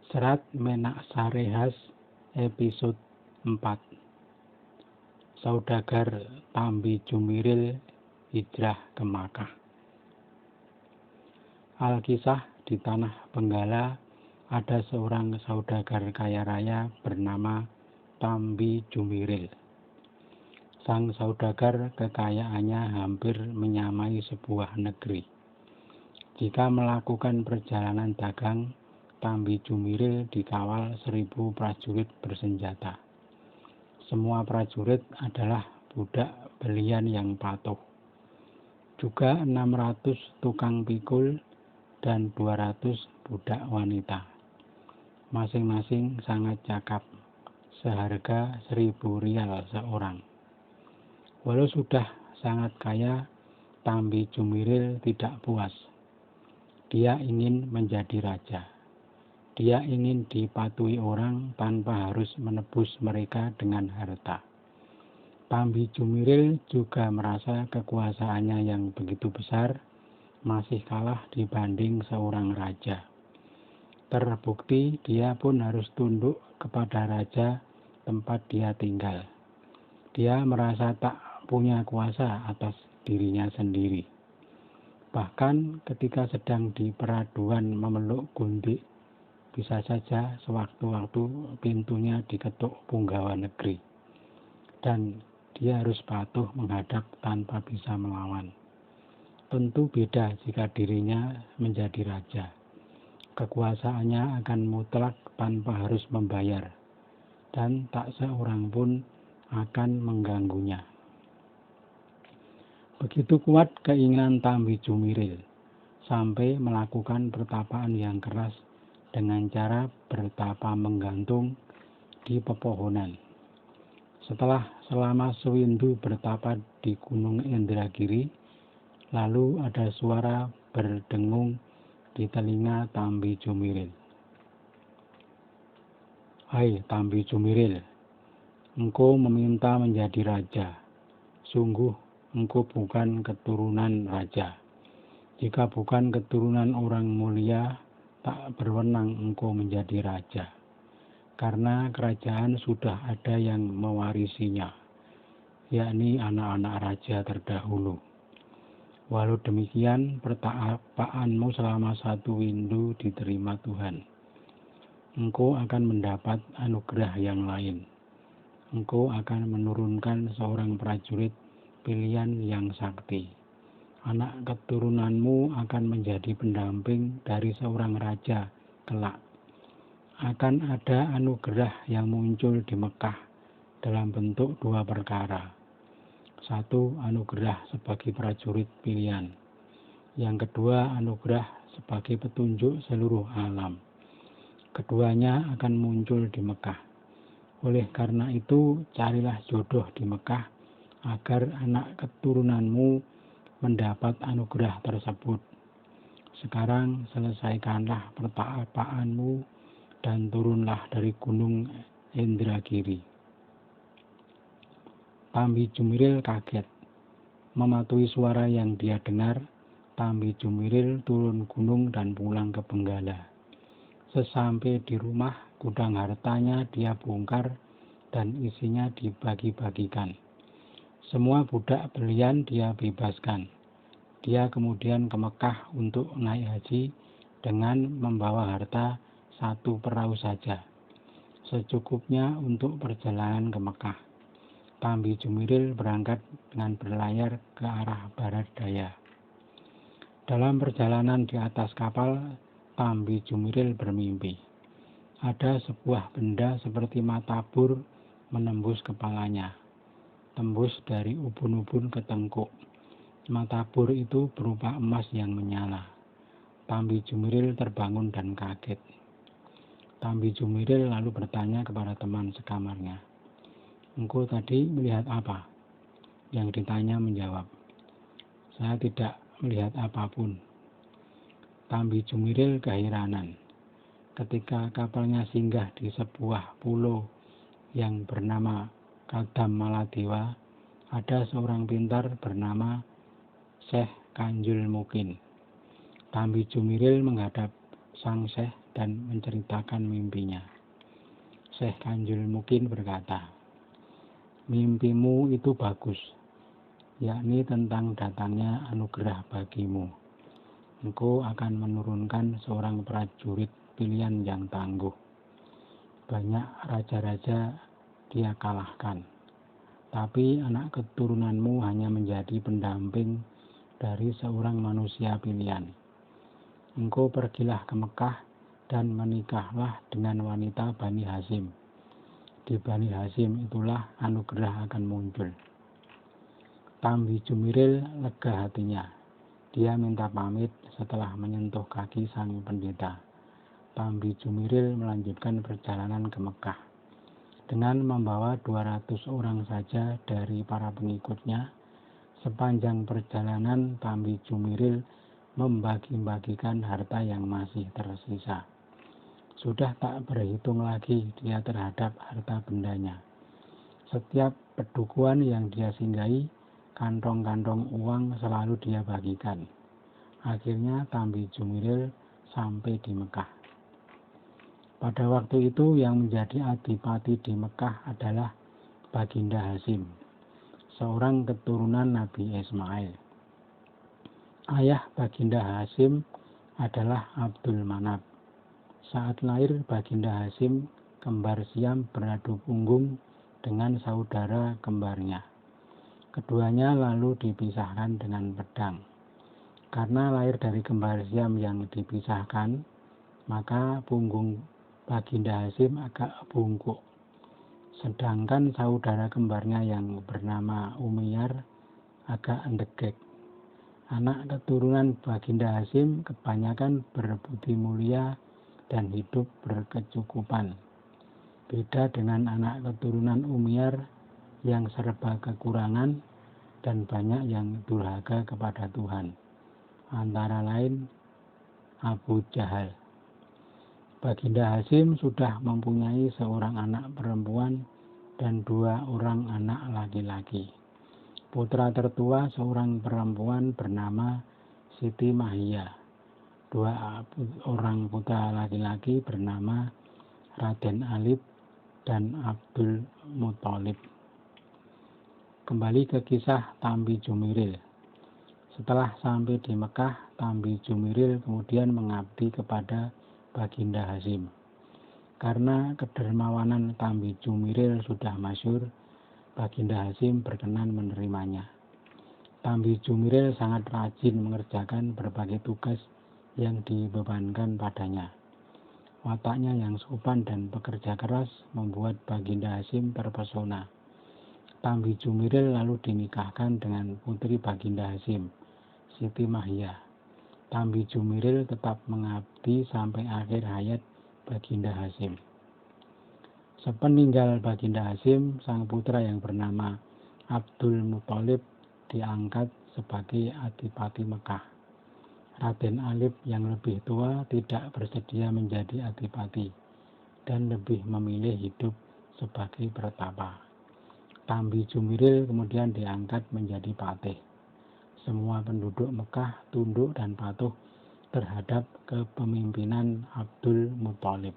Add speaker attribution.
Speaker 1: Serat Menak Sarehas episode 4. Saudagar Tambi Jumiril hijrah ke Makkah. Alkisah di tanah Benggala ada seorang saudagar kaya raya bernama Tambi Jumiril. Sang saudagar kekayaannya hampir menyamai sebuah negeri. Jika melakukan perjalanan dagang, Tambi Jumiril dikawal 1.000 prajurit bersenjata. Semua prajurit adalah budak belian yang patuh. Juga 600 tukang pikul dan 200 budak wanita. Masing-masing sangat cakap, seharga 1.000 rial seorang. Walau sudah sangat kaya, Tambi Jumiril tidak puas. Dia ingin menjadi raja. Dia ingin dipatuhi orang tanpa harus menebus mereka dengan harta. Tambi Jumiril juga merasa kekuasaannya yang begitu besar masih kalah dibanding seorang raja. Terbukti dia pun harus tunduk kepada raja tempat dia tinggal. Dia merasa tak punya kuasa atas dirinya sendiri. Bahkan ketika sedang di peraduan memeluk gundik, bisa saja sewaktu-waktu pintunya diketuk punggawa negeri. Dan dia harus patuh menghadap tanpa bisa melawan. Tentu beda jika dirinya menjadi raja. Kekuasaannya akan mutlak tanpa harus membayar. Dan tak seorang pun akan mengganggunya. Begitu kuat keinginan Tambi Jumiril sampai melakukan pertapaan yang keras dengan cara bertapa menggantung di pepohonan. Setelah selama sewindu bertapa di Gunung Indragiri, lalu ada suara berdengung di telinga Tambi Jumiril. Hai Tambi Jumiril, engkau meminta menjadi raja. Sungguh engkau bukan keturunan raja. Jika bukan keturunan orang mulia, tak berwenang engkau menjadi raja. Karena kerajaan sudah ada yang mewarisinya, yakni anak-anak raja terdahulu. Walau demikian, pertapaanmu selama 1 windu diterima Tuhan. Engkau akan mendapat anugerah yang lain. Engkau akan menurunkan seorang prajurit pilihan yang sakti. Anak keturunanmu akan menjadi pendamping dari seorang raja kelak. Akan ada anugerah yang muncul di Mekah dalam bentuk 2 perkara. 1, anugerah sebagai prajurit pilihan. Yang kedua, anugerah sebagai petunjuk seluruh alam. Keduanya akan muncul di Mekah. Oleh karena itu, carilah jodoh di Mekah agar anak keturunanmu mendapat anugerah tersebut. Sekarang selesaikanlah pertapaanmu dan turunlah dari Gunung Indragiri. Tambi Jumiril kaget. Mematuhi suara yang dia dengar, Tambi Jumiril turun gunung dan pulang ke Benggala. Sesampai di rumah, gudang hartanya dia bongkar dan isinya dibagi-bagikan. Semua budak belian dia bebaskan. Dia kemudian ke Mekah untuk naik haji dengan membawa harta 1 perahu saja. Secukupnya untuk perjalanan ke Mekah. Tambi Jumiril berangkat dengan berlayar ke arah barat daya. Dalam perjalanan di atas kapal, Tambi Jumiril bermimpi. Ada sebuah benda seperti mata bur menembus kepalanya. Tembus dari ubun-ubun ke tengkuk. Mata bur itu berupa emas yang menyala. Tambi Jumiril terbangun dan kaget. Tambi Jumiril lalu bertanya kepada teman sekamarnya, engkau tadi melihat apa? Yang ditanya menjawab, saya tidak melihat apapun. Tambi Jumiril keheranan. Ketika kapalnya singgah di sebuah pulau yang bernama Kadam Maladewa, ada seorang pintar bernama Syekh Kanjul Mukin. Tambi Jumiril menghadap sang Syekh dan menceritakan mimpinya. Syekh Kanjul Mukin berkata, "Mimpimu itu bagus, yakni tentang datangnya anugerah bagimu. Engkau akan menurunkan seorang prajurit pilihan yang tangguh. Banyak raja-raja dia kalahkan. Tapi anak keturunanmu hanya menjadi pendamping dari seorang manusia pilihan. Engkau pergilah ke Mekah dan menikahlah dengan wanita Bani Hasyim. Di Bani Hasyim itulah anugerah akan muncul." Tambi Jumiril lega hatinya. Dia minta pamit setelah menyentuh kaki sang pendeta. Tambi Jumiril melanjutkan perjalanan ke Mekah. Dengan membawa 200 orang saja dari para pengikutnya, sepanjang perjalanan Tambi Jumiril membagi-bagikan harta yang masih tersisa. Sudah tak berhitung lagi dia terhadap harta bendanya. Setiap pedukuhan yang dia singgahi, kantong-kantong uang selalu dia bagikan. Akhirnya Tambi Jumiril sampai di Mekah. Pada waktu itu yang menjadi adipati di Mekah adalah Baginda Hasyim, seorang keturunan Nabi Ismail. Ayah Baginda Hasyim adalah Abdul Manaf. Saat lahir Baginda Hasyim, kembar Siam beradu punggung dengan saudara kembarnya. Keduanya lalu dipisahkan dengan pedang. Karena lahir dari kembar Siam yang dipisahkan, maka punggung Baginda Hasyim agak bungkuk. Sedangkan saudara kembarnya yang bernama Umayyar agak endegek. Anak keturunan Baginda Hasyim kebanyakan berbudi mulia dan hidup berkecukupan. Beda dengan anak keturunan Umayyar yang serba kekurangan dan banyak yang durhaka kepada Tuhan. Antara lain Abu Jahal. Baginda Hasyim sudah mempunyai seorang anak perempuan dan 2 orang anak laki-laki. Putra tertua seorang perempuan bernama Siti Mahiyah. 2 orang putra laki-laki bernama Raden Alib dan Abdul Muthalib. Kembali ke kisah Tambi Jumiril. Setelah sampai di Mekah, Tambi Jumiril kemudian mengabdi kepada Baginda Hasyim. Karena kedermawanan Tambi Jumiril sudah masyhur, Baginda Hasyim berkenan menerimanya. Tambi Jumiril sangat rajin mengerjakan berbagai tugas yang dibebankan padanya. Wataknya yang sopan dan pekerja keras membuat Baginda Hasyim terpesona. Tambi Jumiril lalu dinikahkan dengan putri Baginda Hasyim, Siti Mahiyah. Tambi Jumiril tetap mengabdi sampai akhir hayat Baginda Hasyim. Sepeninggal Baginda Hasyim, sang putra yang bernama Abdul Muthalib diangkat sebagai adipati Mekah. Raden Alib yang lebih tua tidak bersedia menjadi adipati dan lebih memilih hidup sebagai pertapa. Tambi Jumiril kemudian diangkat menjadi patih. Semua penduduk Mekah tunduk dan patuh terhadap kepemimpinan Abdul Muthalib.